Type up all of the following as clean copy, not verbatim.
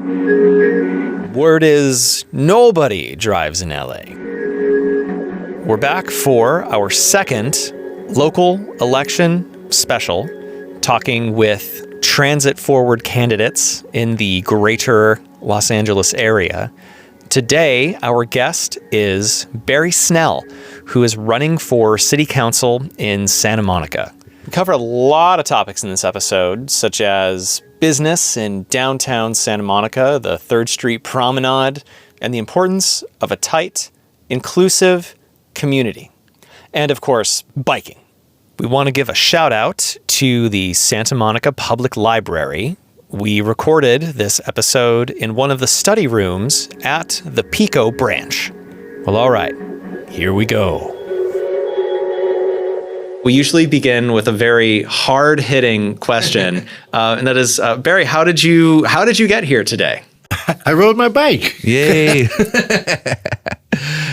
Word is nobody drives in LA. We're back for our second local election special, talking with transit-forward candidates in the greater Los Angeles area. Today, our guest is Barry Snell, who is running for city council in Santa Monica. We cover a lot of topics in this episode, such as business in downtown Santa Monica, the 3rd Street Promenade, and the importance of a tight, inclusive community. And of course, biking. We want to give a shout out to the Santa Monica Public Library. We recorded this episode in one of the study rooms at the Pico branch. Well, all right, here we go. We usually begin with a very hard-hitting question, and that is, Barry, how did you get here today? I rode my bike. Yay!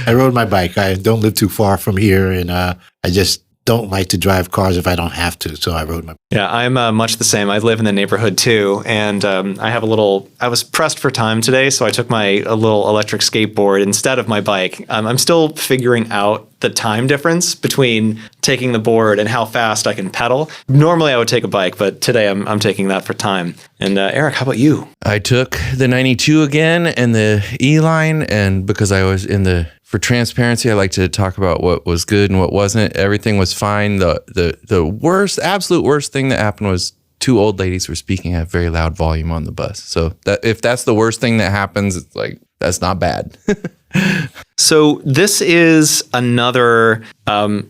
I rode my bike. I don't live too far from here, and I just don't like to drive cars if I don't have to, so I rode my bike. Yeah, I'm much the same. I live in the neighborhood too, and I was pressed for time today, so I took a little electric skateboard instead of my bike. I'm still figuring out the time difference between taking the board and how fast I can pedal. Normally I would take a bike, but today I'm taking that for time. And Eric, how about you? I took the 92 again and the E-line, and because I was for transparency, I like to talk about what was good and what wasn't. Everything was fine. The absolute worst thing that happened was 2 old ladies were speaking at very loud volume on the bus. So if that's the worst thing that happens, it's like, that's not bad. So this is another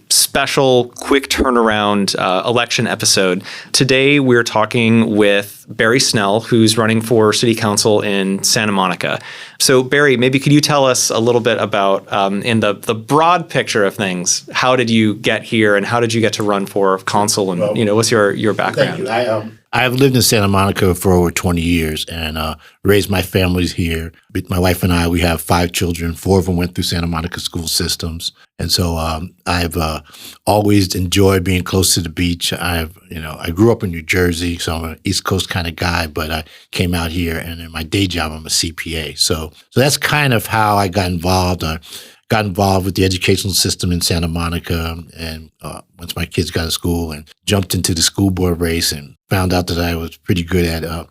special quick turnaround election episode. Today we're talking with Barry Snell, who's running for city council in Santa Monica. So Barry, maybe could you tell us a little bit about, in the broad picture of things, how did you get here and how did you get to run for council, and what's your background? Thank you. I've lived in Santa Monica for over 20 years and raised my families here. My wife and I, we have 5 children. 4 of them went through Santa Monica school systems. And so I've always enjoyed being close to the beach. I grew up in New Jersey, so I'm an East Coast kind of guy, but I came out here, and in my day job, I'm a CPA. So that's kind of how I got involved. Got involved with the educational system in Santa Monica, and once my kids got to school, and jumped into the school board race and found out that I was pretty good at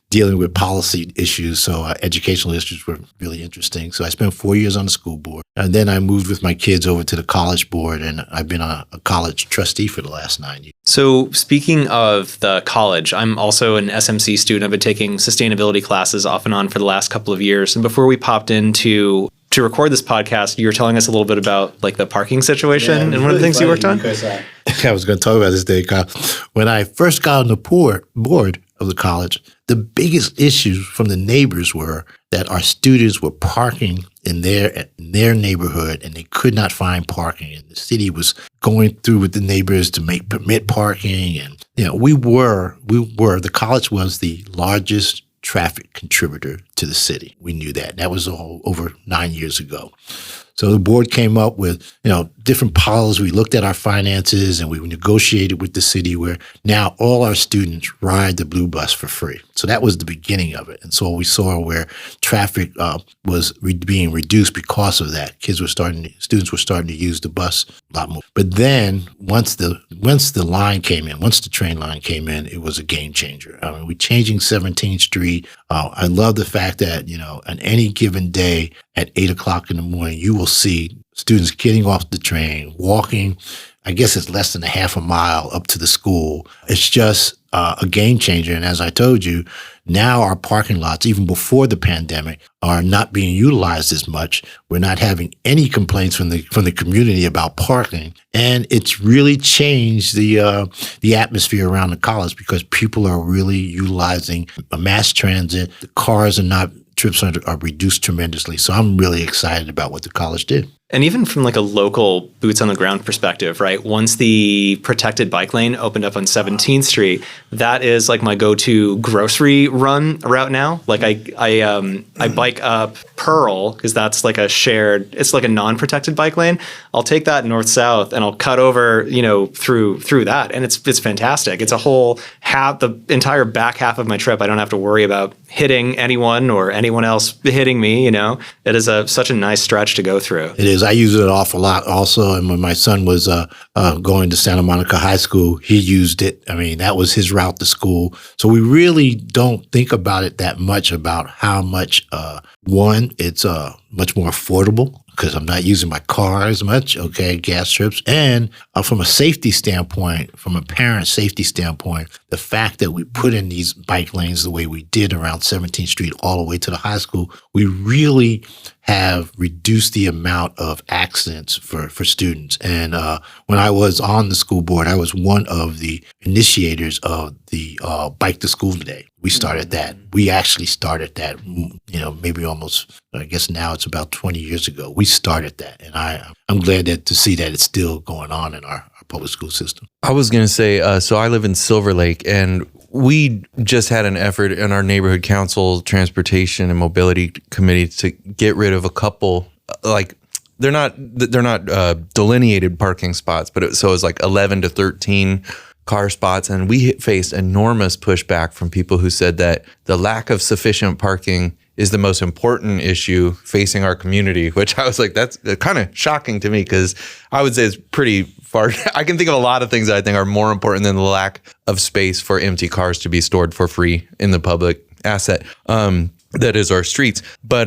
dealing with policy issues. So educational issues were really interesting. So I spent 4 years on the school board, and then I moved with my kids over to the college board, and I've been a college trustee for the last 9 years. So speaking of the college, I'm also an SMC student. I've been taking sustainability classes off and on for the last couple of years. And before we popped to record this podcast, you were telling us a little bit about like the parking situation and one of the things you worked on. I was going to talk about this day, Kyle. When I first got on the board of the college, the biggest issues from the neighbors were that our students were parking in their neighborhood, and they could not find parking. And the city was going through with the neighbors to permit parking. And the college was the largest traffic contributor to the city. We knew that. That was over 9 years ago. So the board came up with, different policies. We looked at our finances, and we negotiated with the city where now all our students ride the Blue Bus for free. So that was the beginning of it. And so we saw where traffic was being reduced because of that. Students were starting to use the bus a lot more. But then once the train line came in, it was a game changer. I mean, we're changing 17th Street. I love the fact that, on any given day at 8 o'clock in the morning, you will see students getting off the train, walking. I guess it's less than a half a mile up to the school. It's just a game changer. And as I told you, now our parking lots, even before the pandemic, are not being utilized as much. We're not having any complaints from the community about parking. And it's really changed the atmosphere around the college because people are really utilizing mass transit. The cars trips are reduced tremendously. So I'm really excited about what the college did. And even from like a local boots on the ground perspective, right? Once the protected bike lane opened up on 17th Street, that is like my go-to grocery run route now. Like I bike up Pearl because that's like it's like a non-protected bike lane. I'll take that north-south and I'll cut over, through that. And it's fantastic. It's a whole the entire back half of my trip. I don't have to worry about hitting anyone or anyone else hitting me, you know. It is such a nice stretch to go through. It is. I use it an awful lot also. And when my son was going to Santa Monica High School, he used it. I mean, that was his route to school. So we really don't think about it that much about how much, one, it's much more affordable because I'm not using my car as much, okay, gas trips. And from a safety standpoint, from a parent safety standpoint, the fact that we put in these bike lanes the way we did around 17th Street all the way to the high school, we really have reduced the amount of accidents for students. And when I was on the school board, I was one of the initiators of the Bike to School Day. We started that. We actually started that, you know, maybe almost, I guess now it's about 20 years ago. We started that. And I'm glad to see that it's still going on in our public school system. I was going to say, so I live in Silver Lake, and we just had an effort in our neighborhood council, transportation and mobility committee to get rid of a couple, like they're not delineated parking spots, but so it was like 11 to 13 car spots. And we faced enormous pushback from people who said that the lack of sufficient parking is the most important issue facing our community, which I was like, that's kind of shocking to me, because I would say it's pretty far. I can think of a lot of things that I think are more important than the lack of space for empty cars to be stored for free in the public asset. That is our streets. But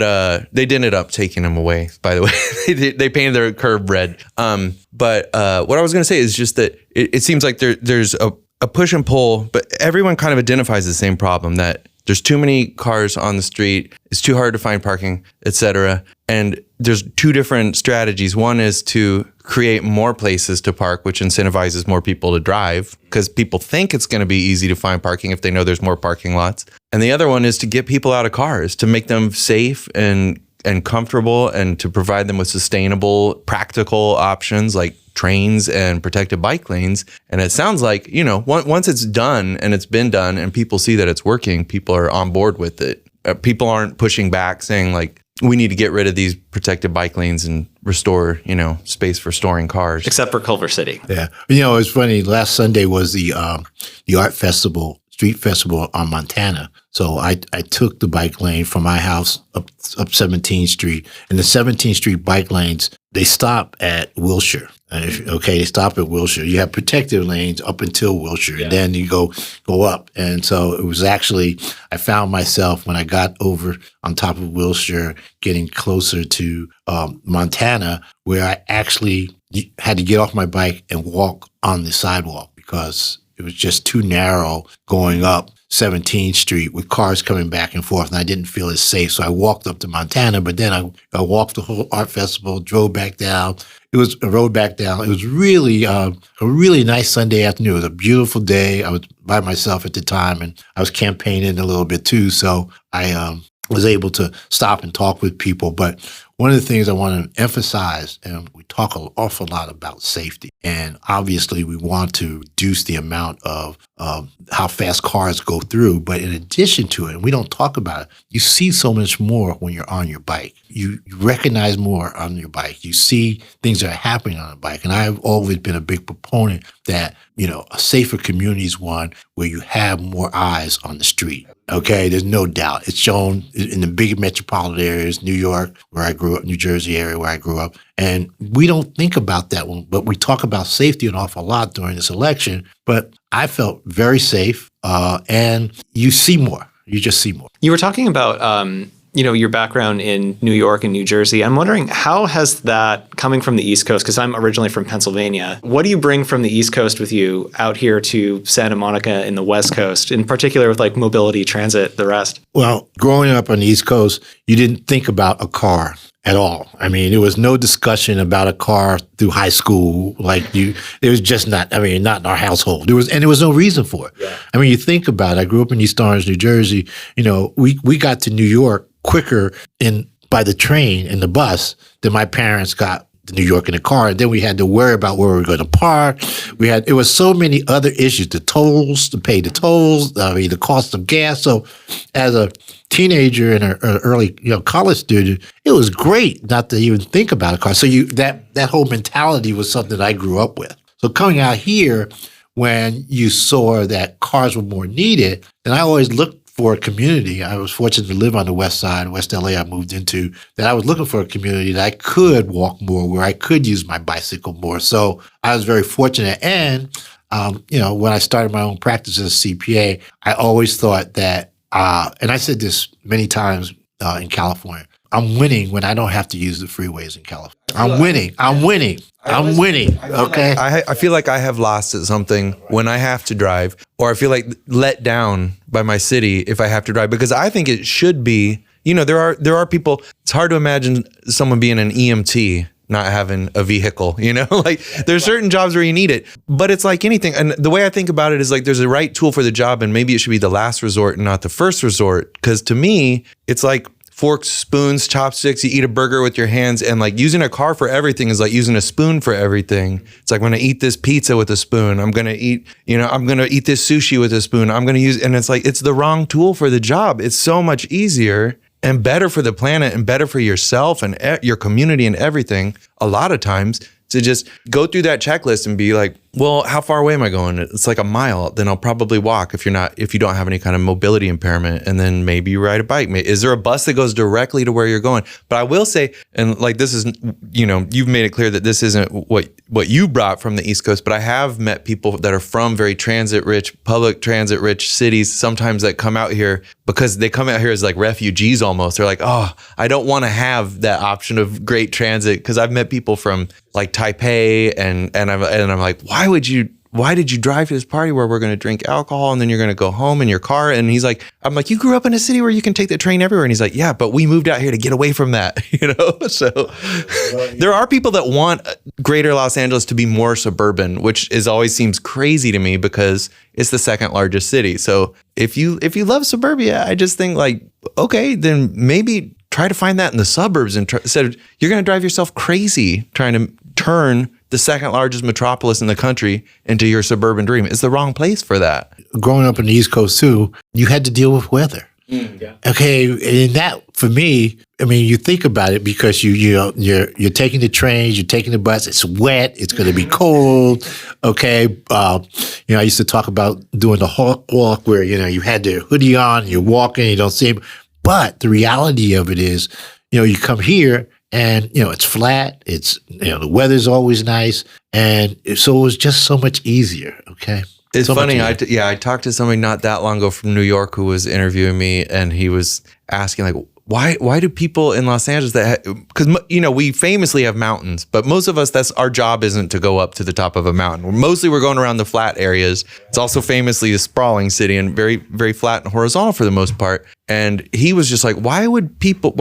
they ended up taking them away, by the way. They painted their curb red. But what I was going to say is just that it seems like there's a push and pull, but everyone kind of identifies the same problem, that there's too many cars on the street, it's too hard to find parking, et cetera. And there's two different strategies. One is to create more places to park, which incentivizes more people to drive, because people think it's going to be easy to find parking if they know there's more parking lots. And the other one is to get people out of cars, to make them safe and comfortable, and to provide them with sustainable, practical options like trains and protected bike lanes. And it sounds like, you know, once it's done and it's been done and people see that it's working, people are on board with it. People aren't pushing back saying like, we need to get rid of these protected bike lanes and restore, you know, space for storing cars. Except for Culver City. Yeah. You know, it's funny. Last Sunday was the art festival, street festival on Montana. So I took the bike lane from my house up 17th Street. And the 17th Street bike lanes, they stop at Wilshire. They stop at Wilshire. You have protected lanes up until Wilshire, and then you go up. And so it was actually, I found myself when I got over on top of Wilshire, getting closer to Montana, where I actually had to get off my bike and walk on the sidewalk because it was just too narrow going up 17th Street with cars coming back and forth, and I didn't feel as safe. So I walked up to Montana, but then I walked the whole art festival, drove back down. It was a road back down. It was really a really nice Sunday afternoon. It was a beautiful day. I was by myself at the time, and I was campaigning a little bit too. So I was able to stop and talk with people. But one of the things I want to emphasize, and we talk an awful lot about safety, and obviously we want to reduce the amount of how fast cars go through. But in addition to it, and we don't talk about it, you see so much more when you're on your bike. You recognize more on your bike. You see things that are happening on a bike. And I've always been a big proponent that, you know, a safer community is one where you have more eyes on the street. Okay, there's no doubt. It's shown in the big metropolitan areas, New York, where I grew up, New Jersey area where I grew up. And we don't think about that one, but we talk about safety an awful lot during this election. But I felt very safe, and you see more. You just see more. You were talking about, you know, your background in New York and New Jersey. I'm wondering, how has that, coming from the East Coast, because I'm originally from Pennsylvania, what do you bring from the East Coast with you out here to Santa Monica in the West Coast, in particular with like mobility, transit, the rest? Well, growing up on the East Coast, you didn't think about a car at all. I mean, there was no discussion about a car through high school. It was just not in our household. There was no reason for it. Yeah. I mean, you think about it. I grew up in East Orange, New Jersey. You know, we got to New York quicker by the train and the bus than my parents got to New York in the car. And then we had to worry about where we were going to park. It was so many other issues, the tolls, to pay the tolls, the cost of gas. So as a teenager and an early college student, it was great not to even think about a car. So that whole mentality was something that I grew up with. So coming out here, when you saw that cars were more needed, then I always looked for a community. I was fortunate to live on the west side, West LA I moved into, that I was looking for a community that I could walk more, where I could use my bicycle more. So I was very fortunate. And, when I started my own practice as a CPA, I always thought that, and I said this many times in California, I'm winning when I don't have to use the freeways in California. I'm winning. Okay. I feel like I have lost at something when I have to drive, or I feel like let down by my city if I have to drive, because I think it should be, there are people, it's hard to imagine someone being an EMT not having a vehicle, like there's certain jobs where you need it, but it's like anything. And the way I think about it is like, there's a right tool for the job, and maybe it should be the last resort and not the first resort. Cause to me, it's like forks, spoons, chopsticks, you eat a burger with your hands, and like using a car for everything is like using a spoon for everything. It's like, when I eat this pizza with a spoon, I'm going to eat this sushi with a spoon. I'm going to use, and it's like, it's the wrong tool for the job. It's so much easier and better for the planet and better for yourself and your community and everything, a lot of times, to just go through that checklist and be like, well, how far away am I going? It's like a mile. Then I'll probably walk if you don't have any kind of mobility impairment. And then maybe you ride a bike. Is there a bus that goes directly to where you're going? But I will say, and like, this is, you've made it clear that this isn't what you brought from the East Coast, but I have met people that are from very public transit rich cities sometimes, that come out here because they come out here as like refugees almost. They're like, oh, I don't want to have that option of great transit. Cause I've met people from like Taipei and I'm like, why did you drive to this party where we're going to drink alcohol and then you're going to go home in your car? And he's like, I'm like, you grew up in a city where you can take the train everywhere. And he's like, yeah, but we moved out here to get away from that, So there are people that want greater Los Angeles to be more suburban, which always seems crazy to me because it's the second largest city. So if you love suburbia, I just think like, okay, then maybe try to find that in the suburbs, and instead of, you're going to drive yourself crazy trying to turn the second largest metropolis in the country into your suburban dream. It's the wrong place for that. Growing up in the East Coast too, you had to deal with weather. Yeah. Okay, and that for me, I mean, you think about it because you're taking the trains, you're taking the bus. It's wet. It's going to be cold. Okay, I used to talk about doing the hawk walk where you had the hoodie on, you're walking, you don't see him. But the reality of it is, you come here. And, it's flat. It's, the weather's always nice. And so it was just so much easier. Okay. It's so funny. I talked to somebody not that long ago from New York who was interviewing me, and he was asking like, why do people in Los Angeles because we famously have mountains, but most of us, our job isn't to go up to the top of a mountain. We're going around the flat areas. It's also famously a sprawling city and very, very flat and horizontal for the most part. And he was just like, why would people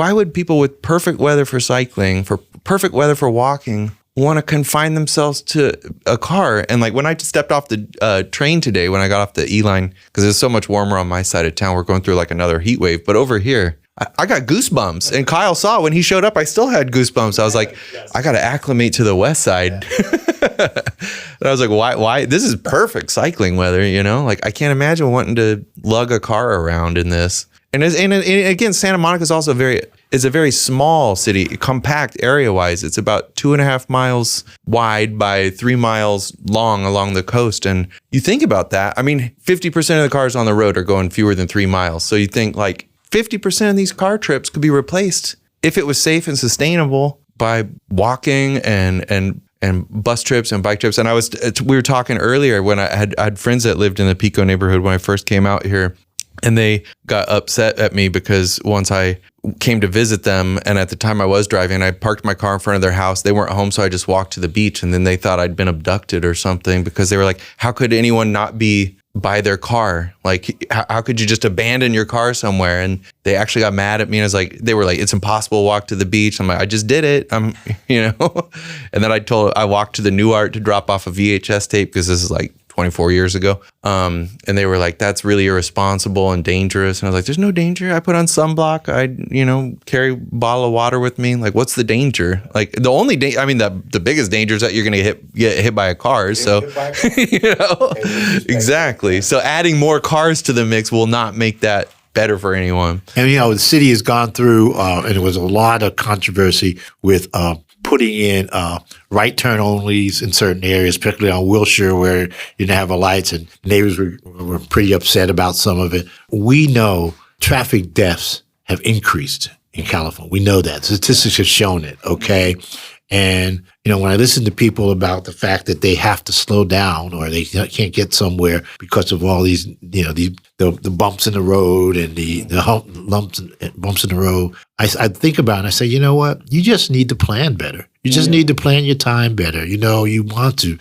with perfect weather for cycling, for perfect weather for walking, want to confine themselves to a car? And like, when I stepped off the train today, when I got off the E-line, because it's so much warmer on my side of town, we're going through like another heat wave, but over here, I got goosebumps, and Kyle saw when he showed up, I still had goosebumps. I was like, I got to acclimate to the west side. And I was like, why? This is perfect cycling weather, like I can't imagine wanting to lug a car around in this. And again, Santa Monica is also it's a very small city, compact area wise. It's about 2.5 miles wide by 3 miles long along the coast. And you think about that. I mean, 50% of the cars on the road are going fewer than 3 miles. So you think like 50% of these car trips could be replaced if it was safe and sustainable by walking and bus trips and bike trips. And we were talking earlier when I had friends that lived in the Pico neighborhood when I first came out here, and they got upset at me because once I came to visit them, and at the time I was driving, I parked my car in front of their house. They weren't home, so I just walked to the beach, and then they thought I'd been abducted or something because they were like, how could anyone not be by their car? Like, how could you just abandon your car somewhere? And they actually got mad at me, and they were like, it's impossible to walk to the beach. I'm like, I just did it. And then I walked to the New Art to drop off a VHS tape, because this is like 24 years ago. And they were like, that's really irresponsible and dangerous. And I was like, there's no danger. I put on sunblock. I, carry a bottle of water with me. Like, what's the danger? Like, the only the biggest danger is that you're going to get hit by a car. So, exactly. So adding more cars to the mix will not make that better for anyone. And, the city has gone through, and there was a lot of controversy with putting in right turn onlys in certain areas, particularly on Wilshire where you didn't have lights, and neighbors were pretty upset about some of it. We know traffic deaths have increased in California. We know that. Statistics have shown it, okay? And, when I listen to people about the fact that they have to slow down or they can't get somewhere because of all these, the bumps in the road and the bumps in the road, I think about it and I say, you know what? You just need to plan better. You just need to plan your time better. You want to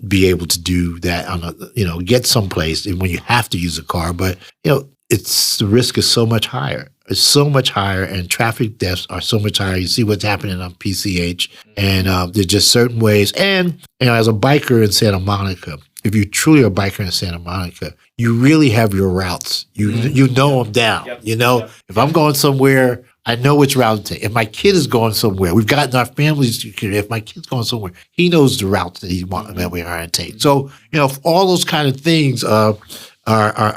be able to do that get someplace when you have to use a car. But, the risk is so much higher. It's so much higher, and traffic deaths are so much higher. You see what's happening on PCH, and there's just certain ways. And as a biker in Santa Monica, if you truly are a biker in Santa Monica, you really have your routes. You know them down. Yep. If I'm going somewhere, I know which route to take. If my kid is going somewhere, we've gotten our families. If my kid's going somewhere, he knows the routes that we are to take. So all those kind of things are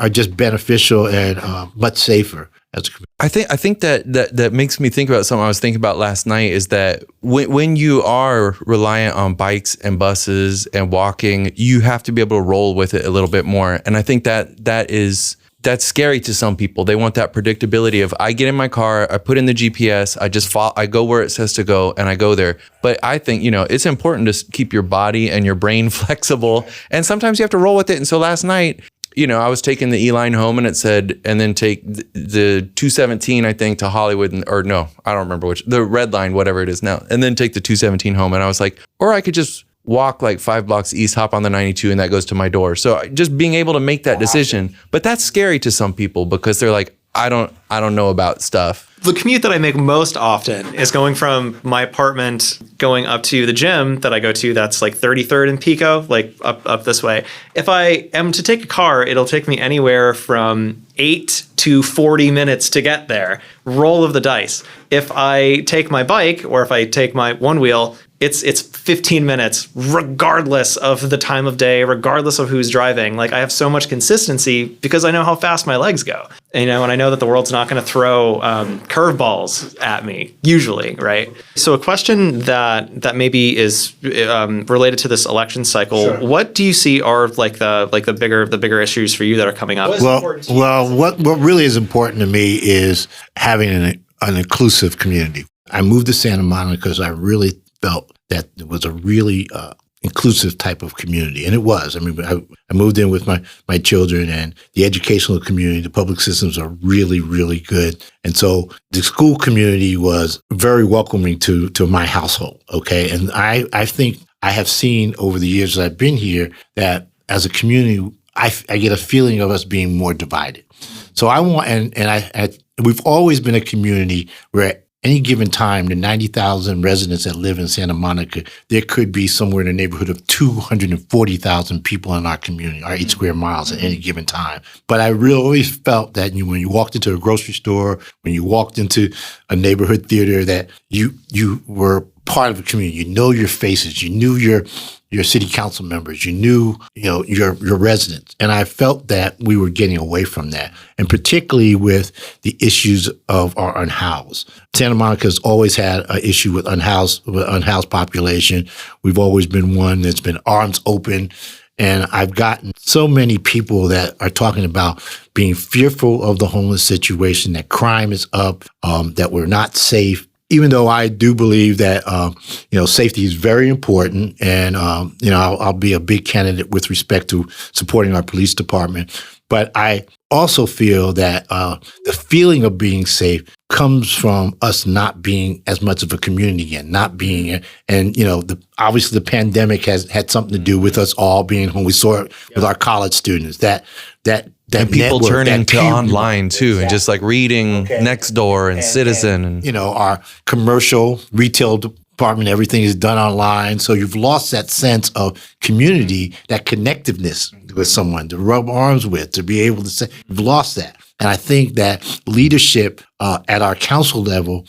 just beneficial and much safer as a community. I think that makes me think about something I was thinking about last night, is that when you are reliant on bikes and buses and walking, you have to be able to roll with it a little bit more. And I think that's scary to some people. They want that predictability of, I get in my car, I put in the GPS, I go where it says to go, and I go there. But I think, it's important to keep your body and your brain flexible. And sometimes you have to roll with it. And so last night, I was taking the E-line home and it said, and then take the 217, I think, to Hollywood, or no, I don't remember which, the red line, whatever it is now, and then take the 217 home. And I was like, or I could just walk like 5 blocks east, hop on the 92, and that goes to my door. So just being able to make that decision. But that's scary to some people because they're like, I don't know about stuff. The commute that I make most often is going from my apartment going up to the gym that I go to. That's like 33rd and Pico, like up this way. If I am to take a car, it'll take me anywhere from 8 to 40 minutes to get there. Roll of the dice. If I take my bike or if I take my one wheel, it's 15 minutes, regardless of the time of day, regardless of who's driving. Like, I have so much consistency because I know how fast my legs go, and I know that the world's not going to throw curveballs at me usually, right? So a question that maybe is related to this election cycle. Sure. What do you see are like the bigger issues for you that are coming up? What really is important to me is having an inclusive community. I moved to Santa Monica because I really felt that it was a really inclusive type of community. And it was. I mean, I moved in with my children, and the educational community, the public systems are really, really good. And so the school community was very welcoming to my household, okay? And I think I have seen over the years that I've been here that as a community, I get a feeling of us being more divided. So I want, and we've always been a community where any given time, the 90,000 residents that live in Santa Monica, there could be somewhere in the neighborhood of 240,000 people in our community, our 8 square miles at any given time. But I really always felt that when you walked into a grocery store, when you walked into a neighborhood theater, that you were part of the community. You know your faces. You knew your city council members. You knew your residents. And I felt that we were getting away from that, and particularly with the issues of our unhoused. Santa Monica's always had an issue with unhoused population. We've always been one that's been arms open. And I've gotten so many people that are talking about being fearful of the homeless situation, that crime is up, that we're not safe. Even though I do believe that, safety is very important, and, I'll be a big candidate with respect to supporting our police department. But I also feel that the feeling of being safe comes from us not being as much of a community again, not being, and, obviously the pandemic has had something to do with us all being home. We saw it with our college students, that and people network, turning that to community. online too, exactly. And just like reading Nextdoor and Citizen, and our commercial retail department, everything is done online. So you've lost that sense of community, that connectiveness with someone to rub arms with, to be able to say, you've lost that. And I think that leadership at our council level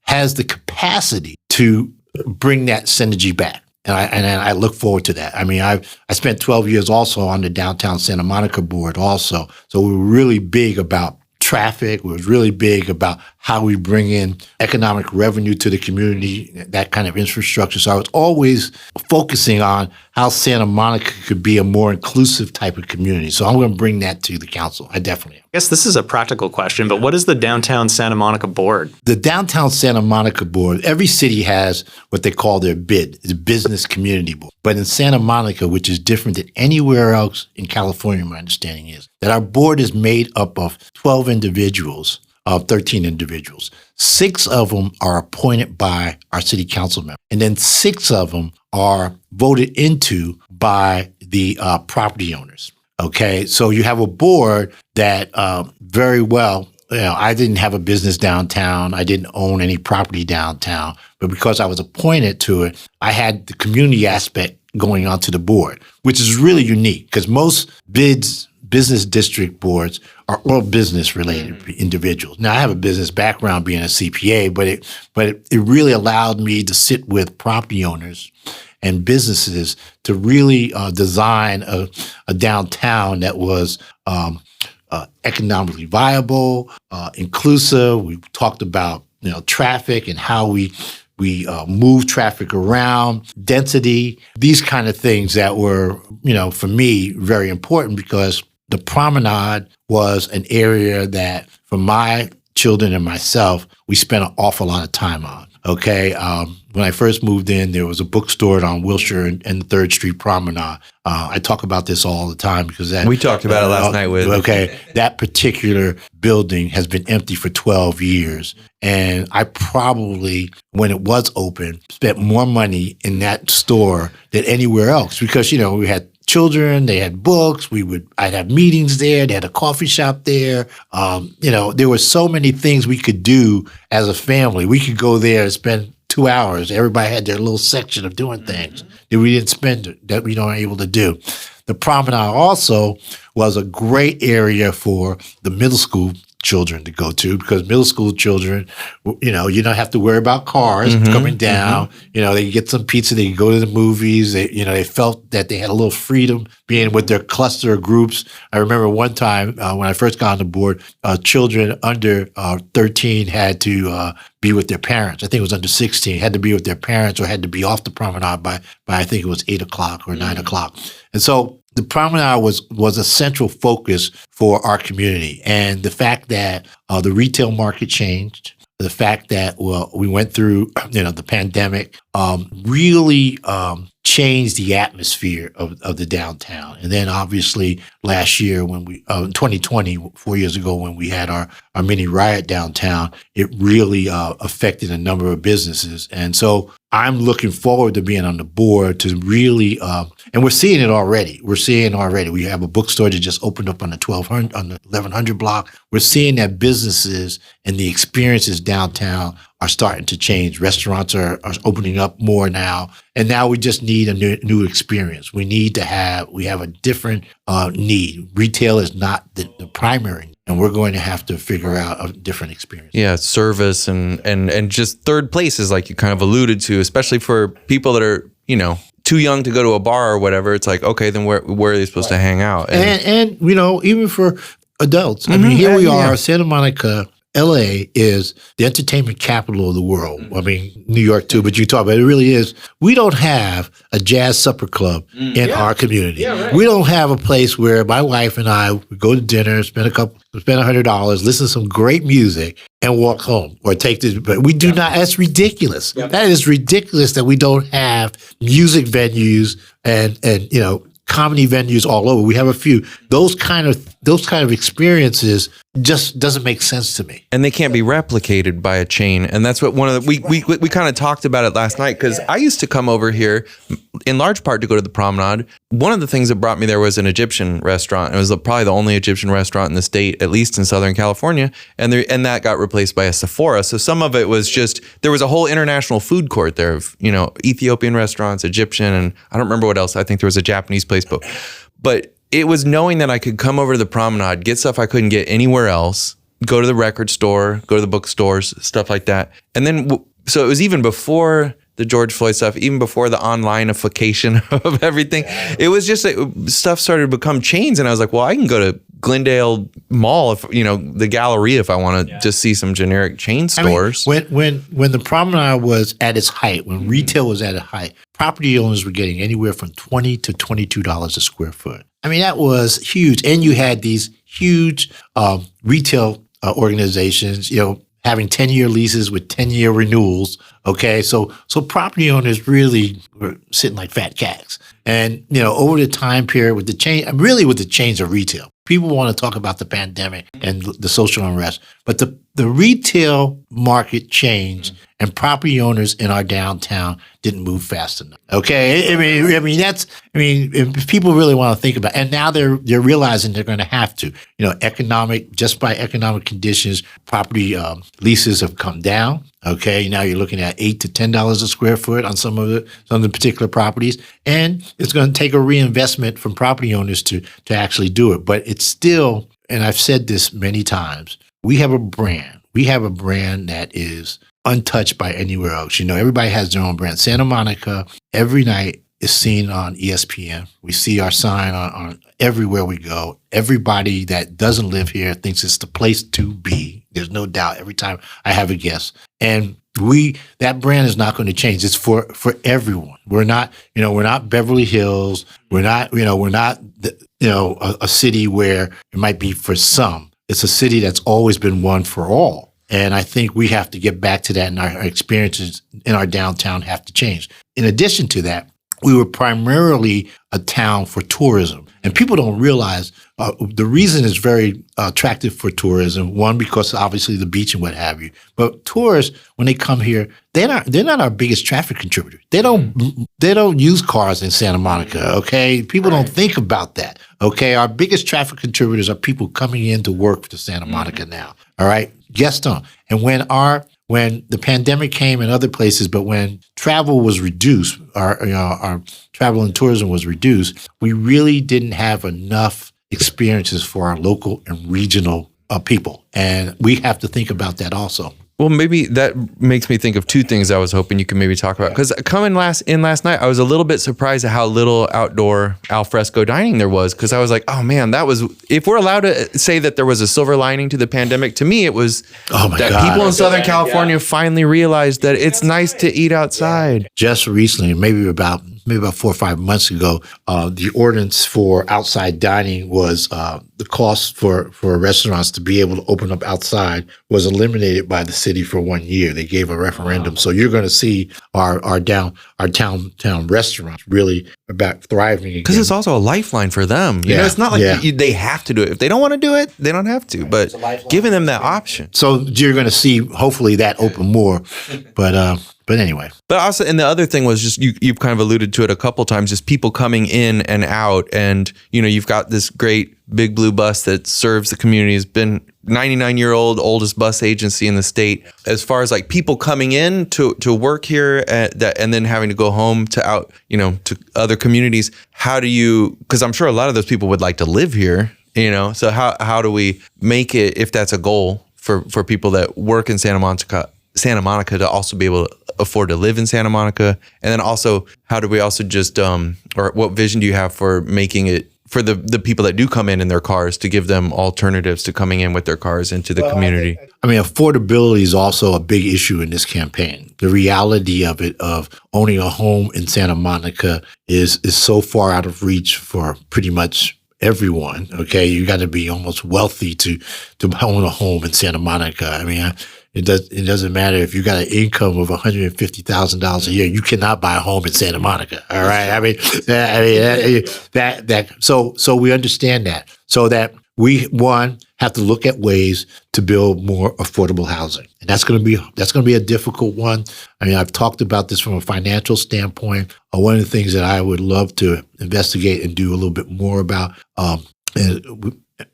has the capacity to bring that synergy back. And I look forward to that. I mean, I spent 12 years also on the downtown Santa Monica board also. So we were really big about traffic. We was really big about how we bring in economic revenue to the community, that kind of infrastructure. So I was always focusing on how Santa Monica could be a more inclusive type of community. So I'm going to bring that to the council. I definitely am. I guess this is a practical question, but what is the Downtown Santa Monica Board? The Downtown Santa Monica Board, every city has what they call their BID, the Business Community Board. But in Santa Monica, which is different than anywhere else in California, my understanding is that our board is made up of 12 individuals, 13 individuals. 6 of them are appointed by our city council members, and then 6 of them are voted into by the property owners. Okay, so you have a board that very well, I didn't have a business downtown. I didn't own any property downtown, but because I was appointed to it, I had the community aspect going onto the board, which is really unique because most business district boards are all business related individuals. Now I have a business background being a CPA, but it really allowed me to sit with property owners and businesses to really design a downtown that was economically viable, inclusive. We talked about traffic and how we move traffic around, density, these kind of things that were for me very important because the promenade was an area that for my children and myself we spent an awful lot of time on. Okay. When I first moved in, there was a bookstore on Wilshire and the 3rd Street Promenade. I talk about this all the time because we talked about it last night with. Okay. That particular building has been empty for 12 years. And I probably, when it was open, spent more money in that store than anywhere else because, we had children, they had books, I'd have meetings there, they had a coffee shop there. There were so many things we could do as a family. We could go there and spend 2 hours. Everybody had their little section of doing things that we didn't spend, that we weren't able to do. The promenade also was a great area for the middle school children to go to because middle school children, you don't have to worry about cars coming down. They could get some pizza. They could go to the movies. They felt that they had a little freedom being with their cluster of groups. I remember one time when I first got on the board, children under 13 had to be with their parents. I think it was under 16, had to be with their parents or had to be off the promenade by I think it was 8 o'clock or 9 o'clock. And so the promenade was a central focus for our community. And the fact that the retail market changed, the fact that, we went through, the pandemic, really changed the atmosphere of the downtown. And then obviously last year when we, 2020, 4 years ago, when we had our mini riot downtown, it really affected a number of businesses. And so I'm looking forward to being on the board to really, and we're seeing it already. We have a bookstore that just opened up on the 1100 block. We're seeing that businesses and the experiences downtown are starting to change. Restaurants are opening up more now. And now we just need a new experience. We have a different need. Retail is not the primary. And we're going to have to figure out a different experience. Yeah, service and just third places, like you kind of alluded to, especially for people that are, too young to go to a bar or whatever. It's like, okay, then where are they supposed to hang out? And even for adults. I mean, here we are, Santa Monica. LA is the entertainment capital of the world. I mean, New York too, but you talk about it. It really is. We don't have a jazz supper club in our community. Yeah, right. We don't have a place where my wife and I would go to dinner, spend $100, listen to some great music, and walk home or take this. But we do not. That's ridiculous. Yep. That is ridiculous that we don't have music venues and comedy venues all over. We have a few. Those kind of experiences just doesn't make sense to me. And they can't be replicated by a chain. And that's what we kind of talked about it last night because I used to come over here in large part to go to the promenade. One of the things that brought me there was an Egyptian restaurant. It was probably the only Egyptian restaurant in the state, at least in Southern California. And that got replaced by a Sephora. So some of it was just, there was a whole international food court there of, Ethiopian restaurants, Egyptian, and I don't remember what else. I think there was a Japanese place, but it was knowing that I could come over to the promenade, get stuff I couldn't get anywhere else, go to the record store, go to the bookstores, stuff like that. And then, so it was even before the George Floyd stuff, even before the onlineification of everything. It was just that stuff started to become chains. And I was like, well, I can go to Glendale Mall, if the Galleria, if I want to just see some generic chain stores. I mean, when the promenade was at its height, when retail was at its height, property owners were getting anywhere from $20 to $22 a square foot. I mean, that was huge. And you had these huge retail organizations, having 10-year leases with 10-year renewals. Okay, so property owners really were sitting like fat cats. And over the time period with the change of retail, people want to talk about the pandemic and the social unrest, but the retail market changed, and property owners in our downtown didn't move fast enough. Okay, if people really want to think about it, and now they're realizing they're going to have to. Just by economic conditions, property leases have come down. Okay, now you're looking at $8 to $10 a square foot on some of the particular properties, and it's going to take a reinvestment from property owners to actually do it. But it's still, and I've said this many times, we have a brand. We have a brand that is untouched by anywhere else. Everybody has their own brand. Santa Monica every night is seen on ESPN. We see our sign on everywhere we go. Everybody that doesn't live here thinks it's the place to be. There's no doubt every time I have a guest. And that brand is not going to change. It's for everyone. We're not Beverly Hills. We're not a city where it might be for some. It's a city that's always been one for all. And I think we have to get back to that, and our experiences in our downtown have to change. In addition to that, we were primarily a town for tourism. And people don't realize the reason it's very attractive for tourism, one, because obviously the beach and what have you. But tourists, when they come here, they're not our biggest traffic contributor. They don't use cars in Santa Monica, okay? People don't think about that, okay? Our biggest traffic contributors are people coming in to work for Santa Monica now, all right? Guests don't. And when the pandemic came and other places, but when travel was reduced, our travel and tourism was reduced, we really didn't have enough experiences for our local and regional people. And we have to think about that also. Well, maybe that makes me think of two things I was hoping you could maybe talk about. Because coming last night, I was a little bit surprised at how little outdoor al fresco dining there was. Because I was like, oh man, if we're allowed to say that there was a silver lining to the pandemic, to me it was people in Southern California finally realized that it's nice to eat outside. Just recently, maybe about 4 or 5 months ago, the ordinance for outside dining was the cost for restaurants to be able to open up outside was eliminated by the city for 1 year. They gave a referendum. Wow. So you're going to see our downtown restaurants really about thriving again. Because it's also a lifeline for them. It's not like they have to do it. If they don't want to do it, they don't have to. But giving them that option. So you're going to see hopefully that open more. But anyway. But also, and the other thing was just, you've kind of alluded to it a couple times, just people coming in and out. And, you've got this great big blue bus that serves the community. Has been 99-year-old oldest bus agency in the state. As far as like people coming in to work here and then having to go home to other communities, how do you, because I'm sure a lot of those people would like to live here, so how do we make it, if that's a goal for people that work in Santa Monica to also be able to afford to live in Santa Monica? And then also, how do we also just, or what vision do you have for making it for the people that do come in their cars, to give them alternatives to coming in with their cars into the community? I mean, affordability is also a big issue in this campaign. The reality of it, of owning a home in Santa Monica is so far out of reach for pretty much everyone. Okay. You got to be almost wealthy to own a home in Santa Monica. I mean, it doesn't matter if you got an income of $150,000 a year. You cannot buy a home in Santa Monica. All right. So we understand that. So that we have to look at ways to build more affordable housing, and that's going to be a difficult one. I mean, I've talked about this from a financial standpoint. One of the things that I would love to investigate and do a little bit more about.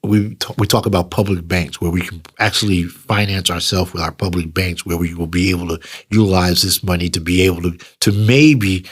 We talk about public banks, where we can actually finance ourselves with our public banks, where we will be able to utilize this money to be able to maybe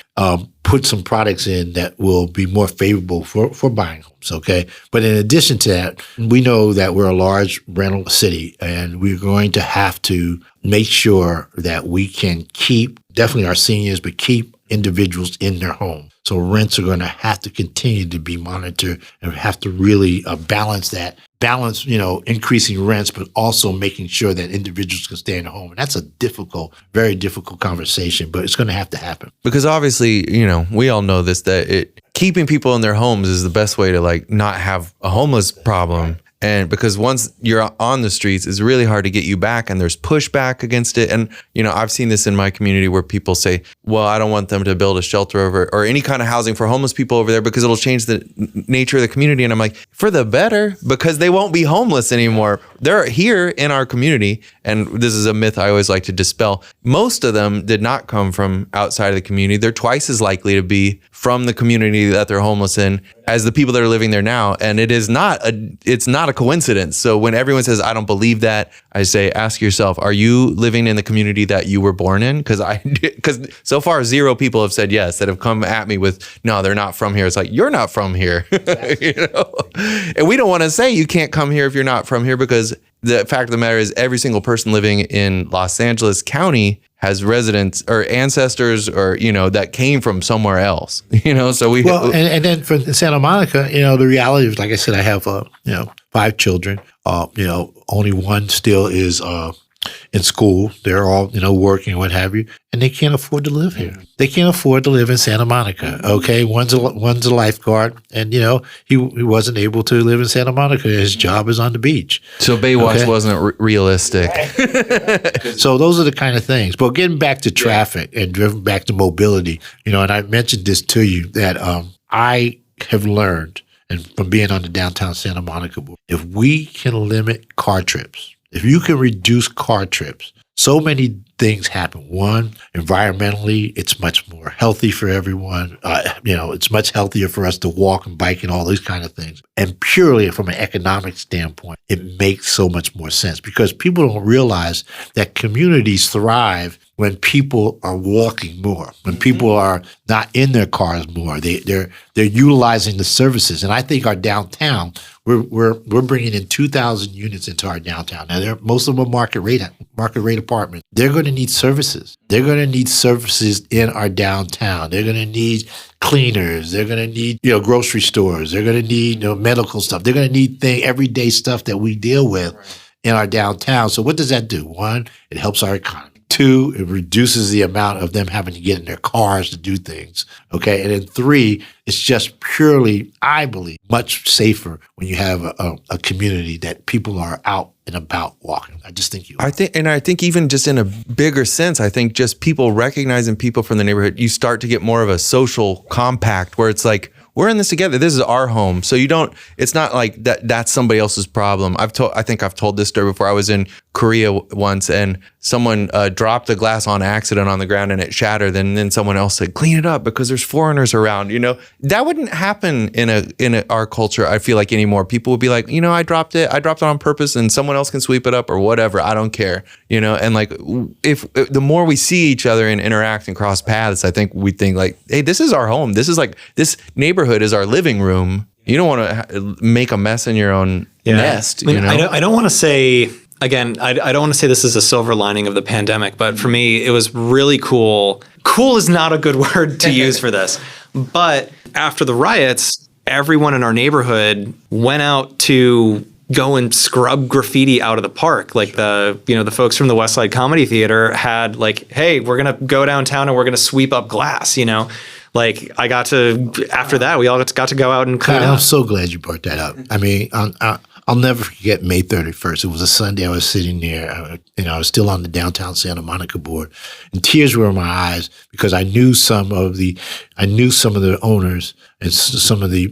put some products in that will be more favorable for buying homes, okay? But in addition to that, we know that we're a large rental city, and we're going to have to make sure that we can keep, definitely our seniors, but keep individuals in their home. So rents are going to have to continue to be monitored, and have to really balance that balance, increasing rents, but also making sure that individuals can stay in the home. And that's a difficult, very difficult conversation, but it's going to have to happen. Because obviously, we all know this, that keeping people in their homes is the best way to like not have a homeless problem. And because once you're on the streets, it's really hard to get you back, and there's pushback against it. And, I've seen this in my community where people say, well, I don't want them to build a shelter over or any kind of housing for homeless people over there because it'll change the nature of the community. And I'm like, for the better, because they won't be homeless anymore. They're here in our community. And this is a myth I always like to dispel. Most of them did not come from outside of the community. They're twice as likely to be from the community that they're homeless in as the people that are living there now. And it's not a coincidence. So when everyone says, I don't believe that, I say, ask yourself, are you living in the community that you were born in? Because so far, 0 people have said yes, that have come at me with, no, they're not from here. It's like, you're not from here. And we don't want to say you can't come here if you're not from here, because the fact of the matter is every single person living in Los Angeles County has residents or ancestors or, that came from somewhere else, so we. Well, and then for Santa Monica, the reality is, like I said, I have, 5 children. Only one still is in school. They're all, working and what have you, and they can't afford to live here. They can't afford to live in Santa Monica. Okay, one's a lifeguard, and he wasn't able to live in Santa Monica. His job is on the beach. So Baywatch wasn't realistic. So those are the kind of things. But getting back to traffic and driven back to mobility, and I mentioned this to you that I have learned, and from being on the downtown Santa Monica board, if we can limit car trips, if you can reduce car trips, so many things happen. One, environmentally, it's much more healthy for everyone. It's much healthier for us to walk and bike and all these kind of things. And purely from an economic standpoint, it makes so much more sense because people don't realize that communities thrive when people are walking more, when people are not in their cars more. They're utilizing the services. And I think our downtown, we're bringing in 2,000 units into our downtown. Now, most of them are market rate apartments. They're going to need services. They're going to need services in our downtown. They're going to need cleaners. They're going to need, grocery stores. They're going to need, medical stuff. They're going to need everyday stuff that we deal with in our downtown. So what does that do? One, it helps our economy. 2, it reduces the amount of them having to get in their cars to do things. Okay. And then 3, it's just purely, I believe, much safer when you have a community that people are out and about walking. I just think I think even just in a bigger sense, I think just people recognizing people from the neighborhood, you start to get more of a social compact where it's like, we're in this together. This is our home. So it's not like that's somebody else's problem. I think I've told this story before. I was in Korea once and someone dropped a glass on accident on the ground and it shattered. And then someone else said, clean it up because there's foreigners around. That wouldn't happen in our culture. I feel like anymore. People would be like, I dropped it on purpose and someone else can sweep it up or whatever. I don't care. And like, if the more we see each other and interact and cross paths, I think we think like, hey, this is our home. This is like, this neighborhood is our living room. You don't want to make a mess in your own nest. I don't want to say, again, I don't want to say this is a silver lining of the pandemic, but for me, it was really cool. Cool is not a good word to use for this. But after the riots, everyone in our neighborhood went out to go and scrub graffiti out of the park. Like the folks from the West Side Comedy Theater had like, hey, we're going to go downtown and we're going to sweep up glass, Like I got to, after that, we all got to go out and clean up. I'm so glad you brought that up. I mean, I'll never forget May 31st. It was a Sunday. I was sitting there, I was still on the downtown Santa Monica board, and tears were in my eyes because I knew some of the owners and some of the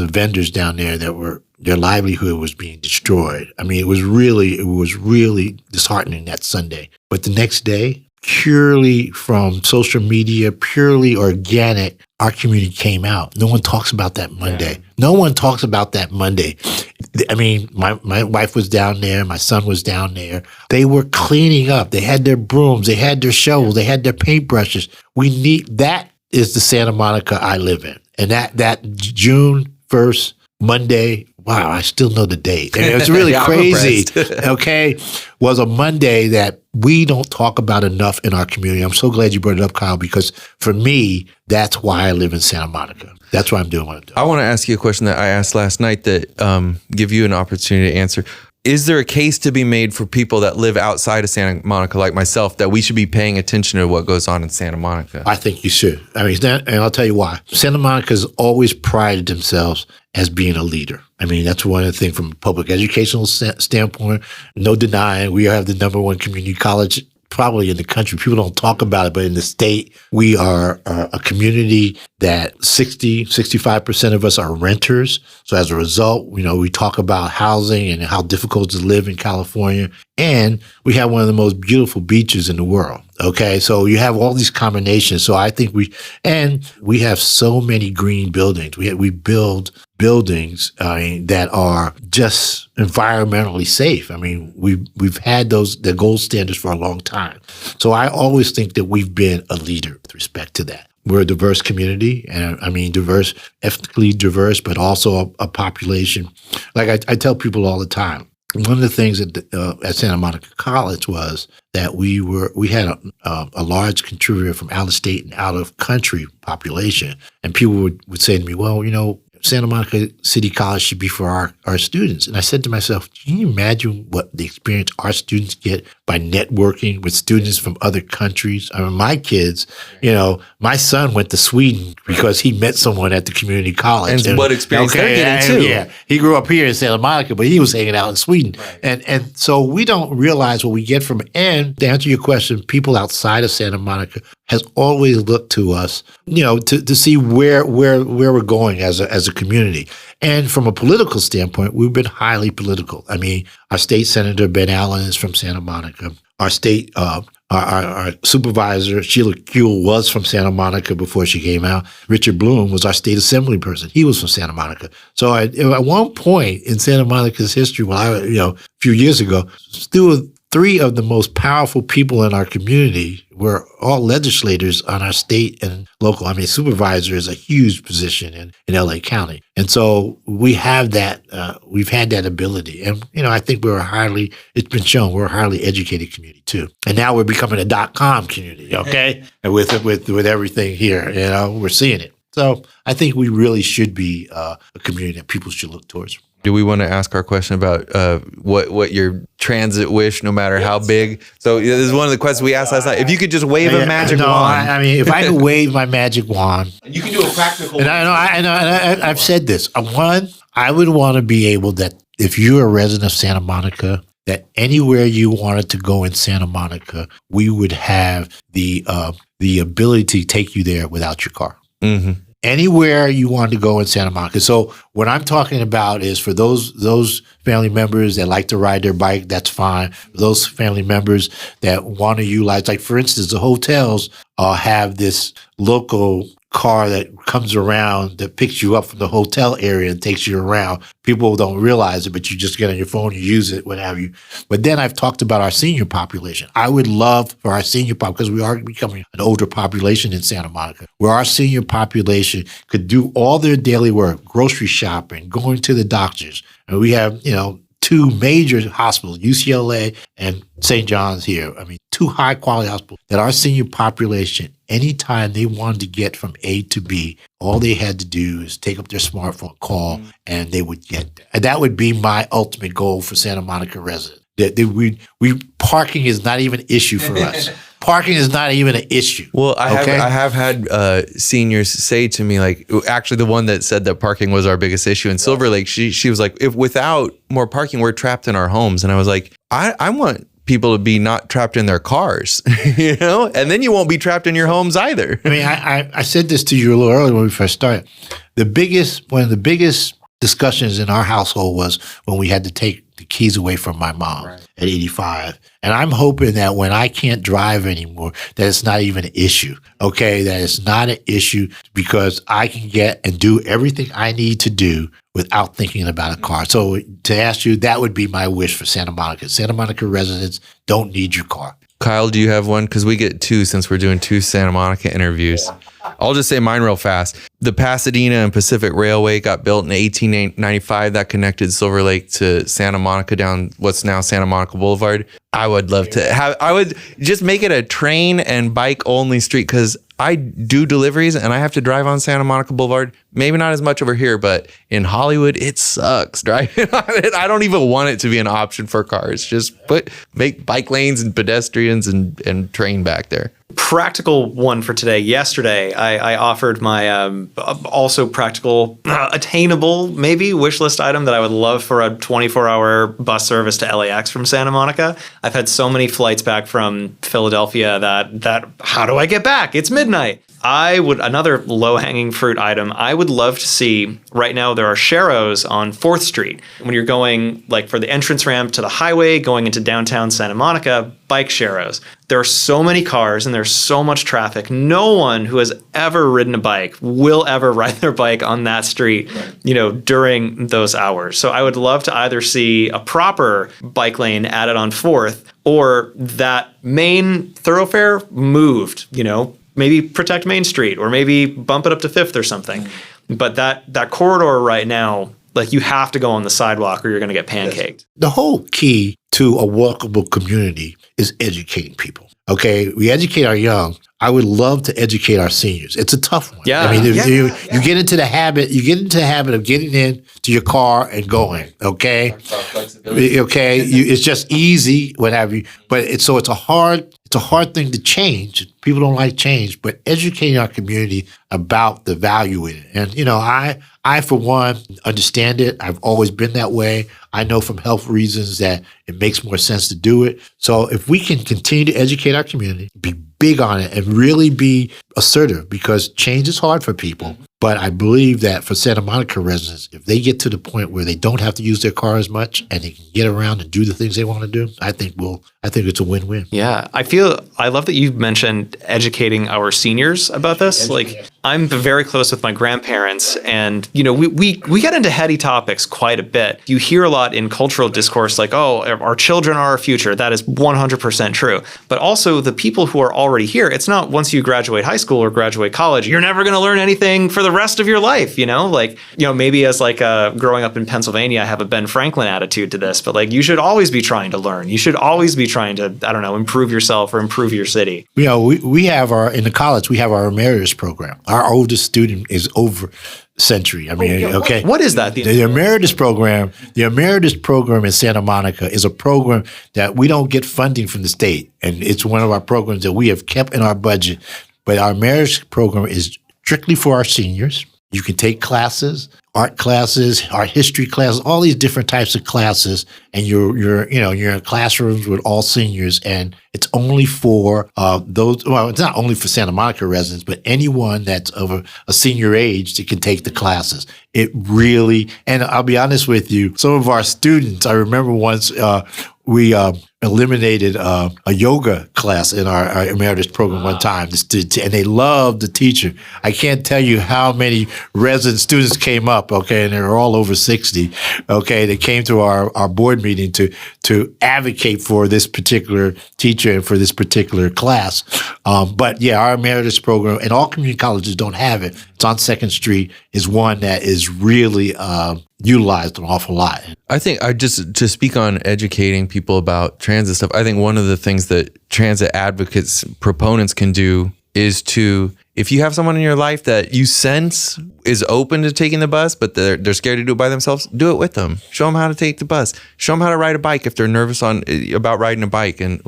vendors down there that their livelihood was being destroyed. I mean, it was really disheartening that Sunday. But the next day, purely from social media, purely organic, our community came out. No one talks about that Monday. Yeah. No one talks about that Monday. I mean, my wife was down there. My son was down there. They were cleaning up. They had their brooms. They had their shovels. They had their paintbrushes. That is the Santa Monica I live in. And that June 1st Monday wow, I still know the date. And it was really Yeah, I'm crazy. impressed. Okay. Was a Monday that we don't talk about enough in our community. I'm so glad you brought it up, Kyle, because for me, that's why I live in Santa Monica. That's why I'm doing what I'm doing. I want to ask you a question that I asked last night that give you an opportunity to answer. Is there a case to be made for people that live outside of Santa Monica, like myself, that we should be paying attention to what goes on in Santa Monica? I think you should. I mean, and I'll tell you why. Santa Monica's always prided themselves as being a leader. I mean, that's one of the things from a public educational standpoint. No denying, we have the number one community college probably in the country. People don't talk about it, but in the state, we are a community that 65% of us are renters. So as a result, we talk about housing and how difficult it is to live in California. And we have one of the most beautiful beaches in the world. Okay. So you have all these combinations. So I think we have so many green buildings. We build buildings that are just environmentally safe. I mean, we've had the gold standards for a long time. So I always think that we've been a leader with respect to that. We're a diverse community, and I mean diverse, ethnically diverse, but also a population. Like I tell people all the time, one of the things at Santa Monica College was that we had a large contributor from out of state and out of country population, and people would say to me, well, Santa Monica City College should be for our students. And I said to myself, can you imagine what the experience our students get by networking with students from other countries? I mean, my kids, my son went to Sweden because he met someone at the community college. And what experience they're getting too. Yeah, he grew up here in Santa Monica, but he was hanging out in Sweden. Right. And so we don't realize what we get from, and to answer your question, people outside of Santa Monica has always looked to us, to see where we're going as a community. And from a political standpoint, we've been highly political. I mean, our state senator, Ben Allen, is from Santa Monica. Our state, our supervisor, Sheila Kuehl, was from Santa Monica before she came out. Richard Bloom was our state assembly person. He was from Santa Monica. So at one point in Santa Monica's history, a few years ago, three of the most powerful people in our community were all legislators on our state and local. I mean, supervisor is a huge position in LA County. And so we have that, we've had that ability. And, I think it's been shown we're a highly educated community too. And now we're becoming a .com community, okay? And with everything here, we're seeing it. So I think we really should be a community that people should look towards. Do we want to ask our question about what your transit wish, no matter how big? So this is one of the questions we asked last night. If you could just wave a magic wand. I mean, if I could wave my magic wand. You can do a practical. And I know, I've said this. One, I would want to be able that if you're a resident of Santa Monica, that anywhere you wanted to go in Santa Monica, we would have the ability to take you there without your car. Mm-hmm. Anywhere you want to go in Santa Monica. So what I'm talking about is for those family members that like to ride their bike, that's fine. For those family members that want to utilize, like for instance, the hotels have this local car that comes around that picks you up from the hotel area and takes you around. People don't realize it, but you just get on your phone, you use it, what have you. But then I've talked about our senior population. I would love for our senior population, because we are becoming an older population in Santa Monica, where our senior population could do all their daily work, grocery shopping, going to the doctors. And we have, two major hospitals, UCLA and St. John's here. I mean, two high-quality hospitals that our senior population, anytime they wanted to get from A to B, all they had to do is take up their smartphone, call, and they would get there. And that would be my ultimate goal for Santa Monica residents. Parking is not even an issue for us. Parking is not even an issue. Well, I have had seniors say to me, like, actually the one that said that parking was our biggest issue in Silver Lake, she was like, if without more parking, we're trapped in our homes. And I was like, I want people to be not trapped in their cars, and then you won't be trapped in your homes either. I mean, I said this to you a little earlier when we first started. One of the biggest discussions in our household was when we had to take the keys away from my mom at 85. And I'm hoping that when I can't drive anymore, that it's not even an issue, okay? That it's not an issue because I can get and do everything I need to do without thinking about a car. So to ask you, that would be my wish for Santa Monica. Santa Monica residents don't need your car. Kyle, do you have one? Because we get two since we're doing 2 Santa Monica interviews. I'll just say mine real fast. The Pasadena and Pacific Railway got built in 1895. That connected Silver Lake to Santa Monica down what's now Santa Monica Boulevard. I would love to I would just make it a train and bike only street, because I do deliveries and I have to drive on Santa Monica Boulevard. Maybe not as much over here, but in Hollywood, it sucks driving on it. I don't even want it to be an option for cars. Just make bike lanes and pedestrians and train back there. Practical one for today. Yesterday, I offered my also practical, attainable, maybe wish list item that I would love for a 24-hour bus service to LAX from Santa Monica. I've had so many flights back from Philadelphia that how do I get back? It's midnight. Another low-hanging fruit item, I would love to see, right now there are Sharrows on 4th Street. When you're going like for the entrance ramp to the highway, going into downtown Santa Monica, bike Sharrows. There are so many cars and there's so much traffic. No one who has ever ridden a bike will ever ride their bike on that street, during those hours. So I would love to either see a proper bike lane added on 4th, or that main thoroughfare moved, maybe protect Main Street, or maybe bump it up to 5th or something. But that corridor right now, like, you have to go on the sidewalk or you're going to get pancaked. The whole key to a walkable community is educating people. Okay, we educate our young. I would love to educate our seniors. It's a tough one. Yeah. I mean, you get into the habit. You get into the habit of getting into your car and going. Okay. Okay. It's just easy, what have you. But it's a hard thing to change. People don't like change. But educating our community about the value in it. And I for one understand it. I've always been that way. I know from health reasons that it makes more sense to do it. So if we can continue to educate our community, be big on it, and really be assertive, because change is hard for people. But I believe that for Santa Monica residents, if they get to the point where they don't have to use their car as much and they can get around and do the things they want to do, I think it's a win-win. Yeah. I love that you mentioned educating our seniors about this. Like, I'm very close with my grandparents, and we get into heady topics quite a bit. You hear a lot in cultural discourse like, oh, our children are our future. That is 100% true. But also the people who are already here, it's not once you graduate high school or graduate college, you're never going to learn anything for the rest of your life, maybe as growing up in Pennsylvania, I have a Ben Franklin attitude to this, but you should always be trying to learn. You should always be trying to, improve yourself or improve your city. We have in the college, we have our emeritus program. Our oldest student is over century. Okay. What is that? The emeritus program in Santa Monica is a program that we don't get funding from the state. And it's one of our programs that we have kept in our budget. But our emeritus program is strictly for our seniors. You can take classes, art classes, art history classes, all these different types of classes, and you're in classrooms with all seniors, and it's only for those. Well, it's not only for Santa Monica residents, but anyone that's of a senior age that can take the classes. It really, and I'll be honest with you, some of our students, I remember once we eliminated a yoga class in our emeritus program one time, and they loved the teacher. I can't tell you how many resident students came up, okay, and they were all over 60, okay. They came to our board meeting to advocate for this particular teacher and for this particular class. But yeah, our emeritus program, and all community colleges don't have it. It's on 2nd Street, is one that is really utilized an awful lot. I think to speak on educating people about transit stuff, I think one of the things that transit advocates, proponents can do is if you have someone in your life that you sense is open to taking the bus, but they're scared to do it by themselves, do it with them. Show them how to take the bus. Show them how to ride a bike if they're nervous about riding a bike. And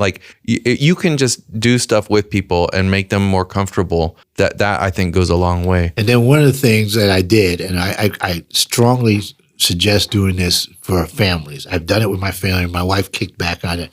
you can just do stuff with people and make them more comfortable. That I think goes a long way. And then one of the things that I did, and I strongly suggest doing this for families. I've done it with my family. My wife kicked back on it.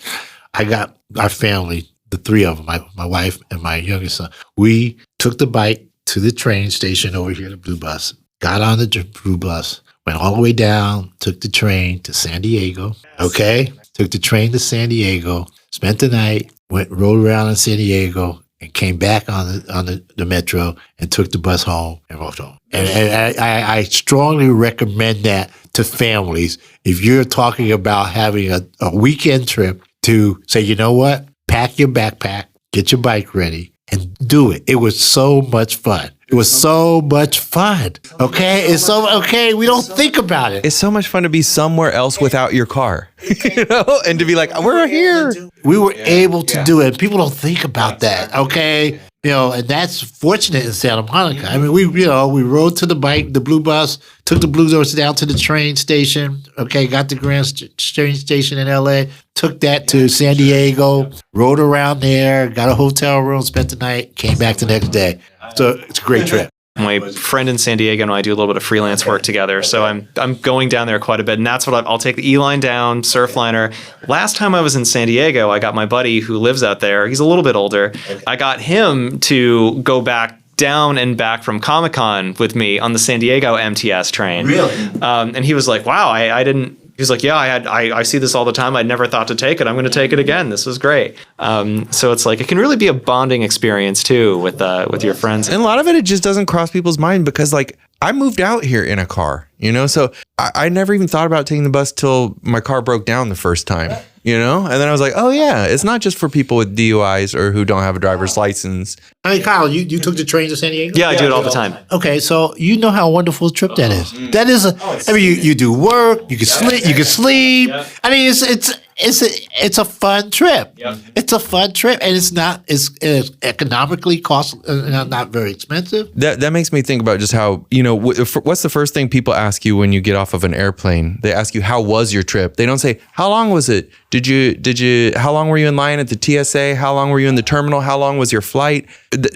I got our family, the 3 of them, my wife and my youngest son. We took the bike to the train station over here, the Blue Bus, got on the Blue Bus, went all the way down, took the train to San Diego, okay? Took the train to San Diego, spent the night, rode around in San Diego, and came back on the metro and took the bus home and walked home. And I strongly recommend that to families. If you're talking about having a weekend trip, to say, you know what? pack your backpack, get your bike ready, and do it. It was so much fun. It was so much fun. Okay? It's so, okay, we don't think about it. It's so much fun to be somewhere else without your car, you know, and to be like, we're here. We were able to do it. People don't think about that. Okay? You know, and that's fortunate in Santa Monica. I mean, we rode to the blue bus, took the blue bus down to the train station. Okay, got the train station in LA, took that to San Diego, rode around there, got a hotel room, spent the night, came back the next day. So it's a great trip. My friend in San Diego and I do a little bit of freelance work together, so I'm going down there quite a bit, and that's what I'll take the E-line down, Surfliner. Last time I was in San Diego, I got my buddy who lives out there. He's a little bit older. I got him to go back down and back from Comic-Con with me on the San Diego MTS train. Really? And he was like, "Wow, I didn't." He was like, "Yeah, I see this all the time. I'd never thought to take it. I'm going to take it again. This was great." So it's like it can really be a bonding experience too with your friends. And a lot of it just doesn't cross people's mind because like I moved out here in a car, you know, so I never even thought about taking the bus till my car broke down the first time, you know, and then I was like, oh yeah, it's not just for people with DUIs or who don't have a driver's license. I mean, Kyle, you took the train to San Diego? Yeah, I do it all the time. Okay, so you know how wonderful a trip that is. That is I mean, you do work, you can sleep, Yep. I mean, it's a fun trip. Yep. It's a fun trip, and it's economically not very expensive. That makes me think about just how, you know, what's the first thing people ask you when you get off of an airplane? They ask you, how was your trip? They don't say, how long was it? How long were you in line at the TSA? How long were you in the terminal? How long was your flight?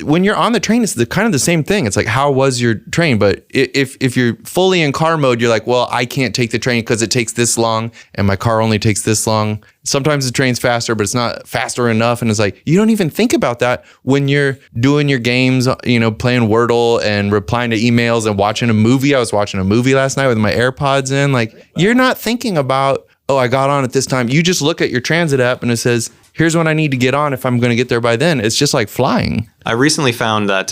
When you're on the train, it's kind of the same thing. It's like, how was your train? But if you're fully in car mode, you're like, well, I can't take the train because it takes this long and my car only takes this long. Sometimes the train's faster, but it's not faster enough. And it's like, you don't even think about that when you're doing your games, you know, playing Wordle and replying to emails and watching a movie. I was watching a movie last night with my AirPods in. Like, you're not thinking about, oh, I got on at this time. You just look at your transit app and it says, here's when I need to get on if I'm going to get there by then. It's just like flying. I recently found that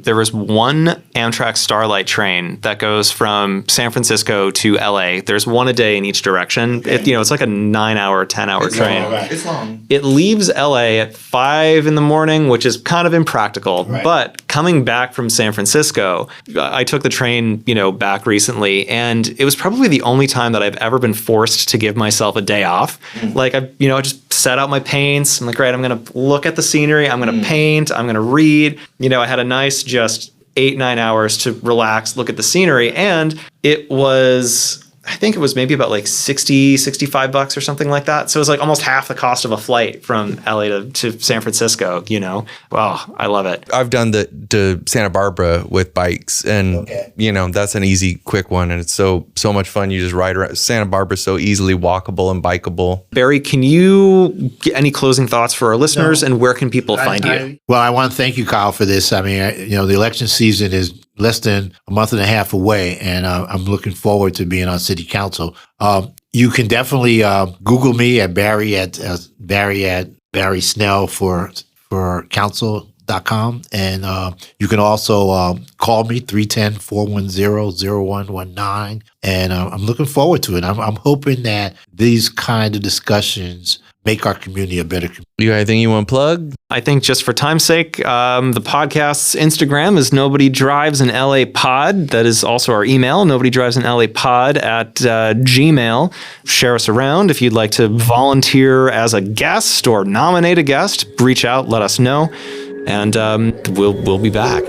there was one Amtrak Starlight train that goes from San Francisco to LA. There's one a day in each direction. Okay. It's like a 9-hour, 10-hour train. Long, right. It's long. It leaves LA at 5 in the morning, which is kind of impractical. Right. But coming back from San Francisco, I took the train, back recently, and it was probably the only time that I've ever been forced to give myself a day off. Like I just set out my paints. I'm like, great, I'm going to look at the scenery. I'm going to paint. I'm going to read. I had a nice just 8-9 hours to relax, look at the scenery. And it was, I think it was maybe about like $65 or something like that. So it was like almost half the cost of a flight from LA to San Francisco, Wow, I love it. I've done to Santa Barbara with bikes and, that's an easy, quick one. And it's so much fun. You just ride around. Santa Barbara's so easily walkable and bikeable. Barry, can you get any closing thoughts for our listeners and where can people find you? Well, I want to thank you, Kyle, for this. I mean, the election season is less than a month and a half away, and I'm looking forward to being on city council. You can definitely Google me at Barry at Barry Snell for council.com, and you can also call me 310-410-0119, and I'm looking forward to it. I'm hoping that these kind of discussions make our community a better community. You got anything you want to plug? I think just for time's sake, the podcast's Instagram is Nobody Drives an LA Pod. That is also our email, Nobody Drives an LA Pod at Gmail. Share us around. If you'd like to volunteer as a guest or nominate a guest, reach out, let us know, and we'll be back.